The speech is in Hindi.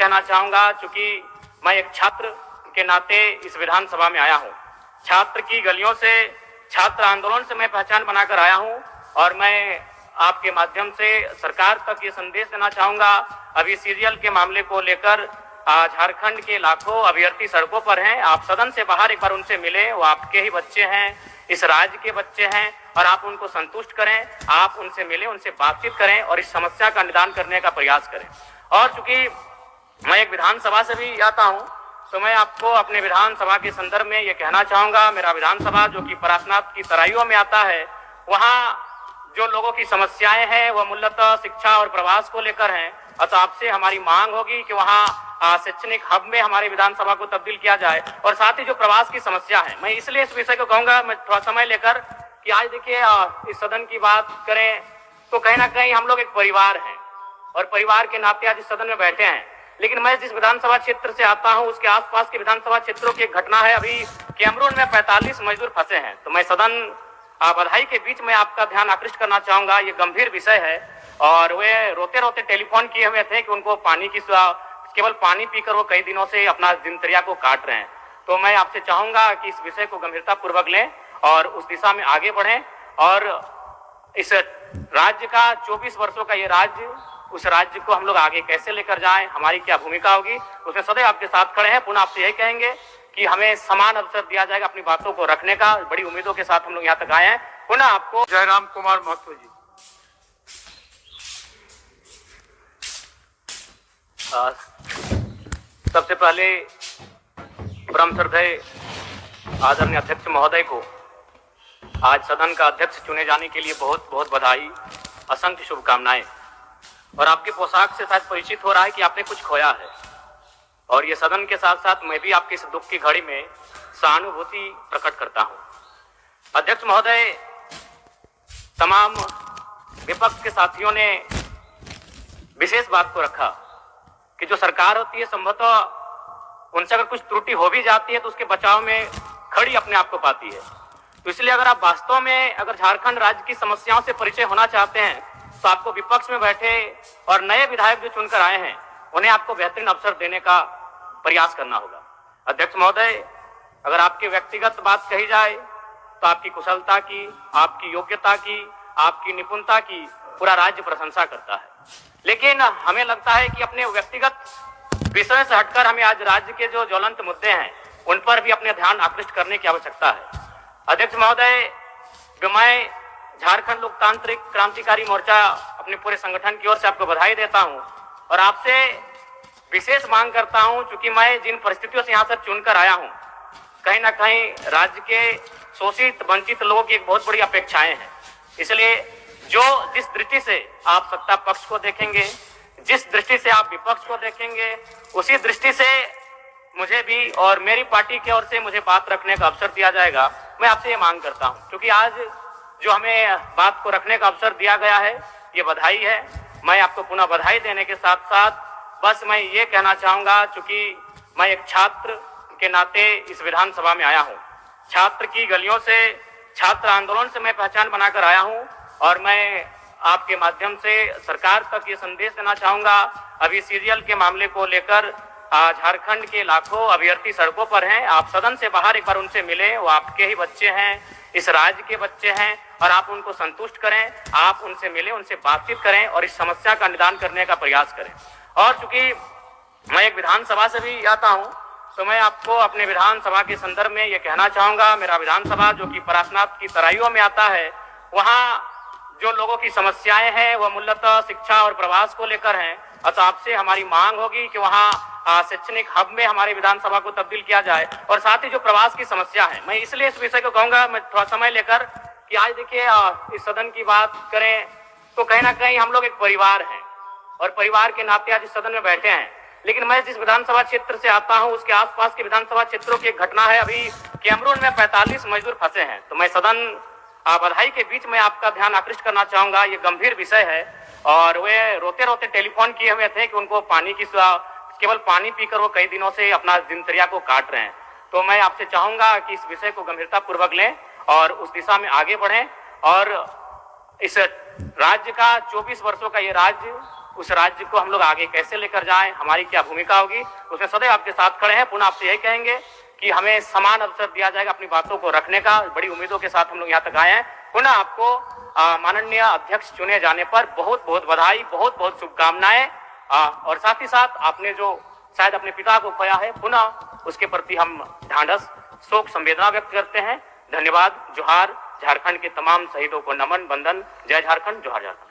कहना चाहूंगा, चूंकि मैं एक छात्र के नाते इस विधानसभा में आया हूं। छात्र की गलियों से, छात्र आंदोलन से मैं पहचान बनाकर आया हूं और मैं आपके माध्यम से सरकार तक ये संदेश देना चाहूंगा। अभी सीरियल के मामले को लेकर झारखंड के लाखों अभ्यर्थी सड़कों पर हैं। आप सदन से बाहर एक बार उनसे मिलें, वो आपके ही बच्चे हैं, इस राज्य के बच्चे हैं और आप उनको संतुष्ट करें। आप उनसे मिलें, उनसे बातचीत करें और इस समस्या का निदान करने का प्रयास करें। और चूंकि मैं एक विधानसभा से भी आता हूं, तो मैं आपको अपने विधानसभा के संदर्भ में ये कहना चाहूंगा, मेरा विधानसभा जो कि परासनाथ की तराइयों में आता है, वहाँ जो लोगों की समस्याएं हैं वह मूलतः शिक्षा और प्रवास को लेकर हैं। अतः आपसे हमारी मांग होगी कि वहाँ शैक्षणिक हब में हमारी विधानसभा को तब्दील किया जाए। और साथ ही जो प्रवास की समस्या है, मैं इसलिए इस विषय को कहूंगा, मैं थोड़ा समय लेकर, कि आज देखिए इस सदन की बात करें तो कहीं ना कहीं हम लोग एक परिवार हैं और परिवार के नाते आज इस सदन में बैठे हैं। लेकिन मैं जिस विधानसभा क्षेत्र से आता हूं उसके आसपास के विधानसभा क्षेत्रों की एक घटना है। अभी कैमरून में 45 मजदूर फंसे हैं। तो मैं सदन बधाई के बीच में आपका ध्यान आकृष्ट करना चाहूंगा, ये गंभीर विषय है। और वे रोते रोते टेलीफोन किए हुए थे कि उनको पानी की, केवल पानी पीकर वो कई दिनों से अपना दिनचर्या को काट रहे हैं। तो मैं आपसे चाहूंगा कि इस विषय को गंभीरता पूर्वक लें और उस दिशा में आगे बढ़ें। और इस राज्य का 24 वर्षों का ये राज्य, उस राज्य को हम लोग आगे कैसे लेकर जाएं, हमारी क्या भूमिका होगी, उसमें सदैव आपके साथ खड़े हैं। पुनः आपसे यही कहेंगे कि हमें समान अवसर दिया जाएगा अपनी बातों को रखने का। बड़ी उम्मीदों के साथ हम लोग यहाँ तक आए हैं। पुनः आपको जयराम कुमार महतो जी। सबसे पहले परम श्रद्धेय आदरणीय अध्यक्ष महोदय को आज सदन का अध्यक्ष चुने जाने के लिए बहुत बहुत बधाई, असंख्य शुभकामनाएं। और आपके पोशाक से शायद परिचित हो रहा है कि आपने कुछ खोया है। और ये सदन के साथ साथ मैं भी आपकी इस दुख की घड़ी में सहानुभूति प्रकट करता हूं। अध्यक्ष महोदय, तमाम विपक्ष के साथियों ने विशेष बात को रखा कि जो सरकार होती है संभवतः उनसे अगर कुछ त्रुटि हो भी जाती है तो उसके बचाव में खड़ी अपने आप को पाती है। तो इसलिए अगर आप वास्तव में अगर झारखंड राज्य की समस्याओं से परिचय होना चाहते हैं तो आपको विपक्ष में बैठे और नए विधायक जो चुनकर आए हैं उन्हें आपको बेहतरीन अवसर देने का प्रयास करना होगा। अध्यक्ष महोदय, अगर आपकी व्यक्तिगत बात कही जाए तो आपकी कुशलता की, आपकी योग्यता की, आपकी निपुणता की पूरा राज्य प्रशंसा करता है। लेकिन हमें लगता है कि अपने व्यक्तिगत विषय से हटकर हमें आज राज्य के जो ज्वलंत मुद्दे हैं उन पर भी अपने ध्यान आकृष्ट करने की आवश्यकता है। अध्यक्ष महोदय, मैं झारखंड लोकतांत्रिक क्रांतिकारी मोर्चा अपने पूरे संगठन की ओर से आपको बधाई देता हूं और आपसे विशेष मांग करता हूं, चूंकि मैं जिन परिस्थितियों से यहाँ से चुनकर आया हूं, कहीं ना कहीं राज्य के शोषित वंचित लोगों की एक बहुत बड़ी अपेक्षाएं हैं। इसलिए जिस दृष्टि से आप सत्ता पक्ष को देखेंगे, जिस दृष्टि से आप विपक्ष को देखेंगे, उसी दृष्टि से मुझे भी और मेरी पार्टी की ओर से मुझे बात रखने का अवसर दिया जाएगा। मैं आपसे ये मांग करता हूं, क्योंकि आज जो हमें बात को रखने का अवसर दिया गया है ये बधाई है। मैं आपको पुनः बधाई देने के साथ साथ बस मैं ये कहना चाहूंगा, चूंकि मैं एक छात्र के नाते इस विधानसभा में आया हूं। छात्र की गलियों से, छात्र आंदोलन से मैं पहचान बनाकर आया हूं और मैं आपके माध्यम से सरकार तक ये संदेश देना चाहूंगा। अभी सीरियल के मामले को लेकर झारखंड के लाखों अभ्यर्थी सड़कों पर हैं। आप सदन से बाहर एक बार उनसे मिलें, वो आपके ही बच्चे हैं, इस राज्य के बच्चे हैं और आप उनको संतुष्ट करें। आप उनसे मिलें, उनसे बातचीत करें और इस समस्या का निदान करने का प्रयास करें। और चूंकि मैं एक विधानसभा से भी आता हूं, तो मैं आपको अपने विधानसभा के संदर्भ में ये कहना चाहूंगा, मेरा विधानसभा जो कि परासनाथ की तराइयों में आता है, वहाँ जो लोगों की समस्याएं हैं वह मूलतः शिक्षा और प्रवास को लेकर हैं। अतः आपसे हमारी मांग होगी कि वहाँ शैक्षणिक हब में हमारे विधानसभा को तब्दील किया जाए। और साथ ही जो प्रवास की समस्या है, मैं इसलिए इस विषय को कहूंगा, मैं थोड़ा समय लेकर, कि आज देखिए इस सदन की बात करें तो कहीं ना कहीं हम लोग एक परिवार हैं और परिवार के नाते आज इस सदन में बैठे हैं। लेकिन मैं जिस विधानसभा क्षेत्र से आता हूं उसके आसपास के विधानसभा क्षेत्रों की एक घटना है। अभी कैमरून में 45 मजदूर फंसे हैं। तो मैं सदन बधाई के बीच में आपका ध्यान आकृष्ट करना चाहूंगा, ये गंभीर विषय है। और वे रोते रोते टेलीफोन किए हुए थे कि उनको पानी की, केवल पानी पीकर वो कई दिनों से अपना दिनचर्या को काट रहे हैं। तो मैं आपसे चाहूंगा कि इस विषय को गंभीरता पूर्वक लें और उस दिशा में आगे बढ़ें। और इस राज्य का 24 वर्षों का ये राज्य, उस राज्य को हम लोग आगे कैसे लेकर जाएं, हमारी क्या भूमिका होगी, उसमें सदैव आपके साथ खड़े हैं। पुनः आपसे यही कहेंगे कि हमें समान अवसर दिया जाएगा अपनी बातों को रखने का। बड़ी उम्मीदों के साथ हम लोग यहाँ तक आए हैं। पुनः आपको माननीय अध्यक्ष चुने जाने पर बहुत बहुत बधाई, बहुत बहुत शुभकामनाएं। और साथ ही साथ आपने जो शायद अपने पिता को खोया है, पुनः उसके प्रति हम ढांढस शोक संवेदना व्यक्त करते हैं। धन्यवाद। जोहार। झारखंड के तमाम शहीदों को नमन, वंदन। जय झारखंड, जोहार झारखंड।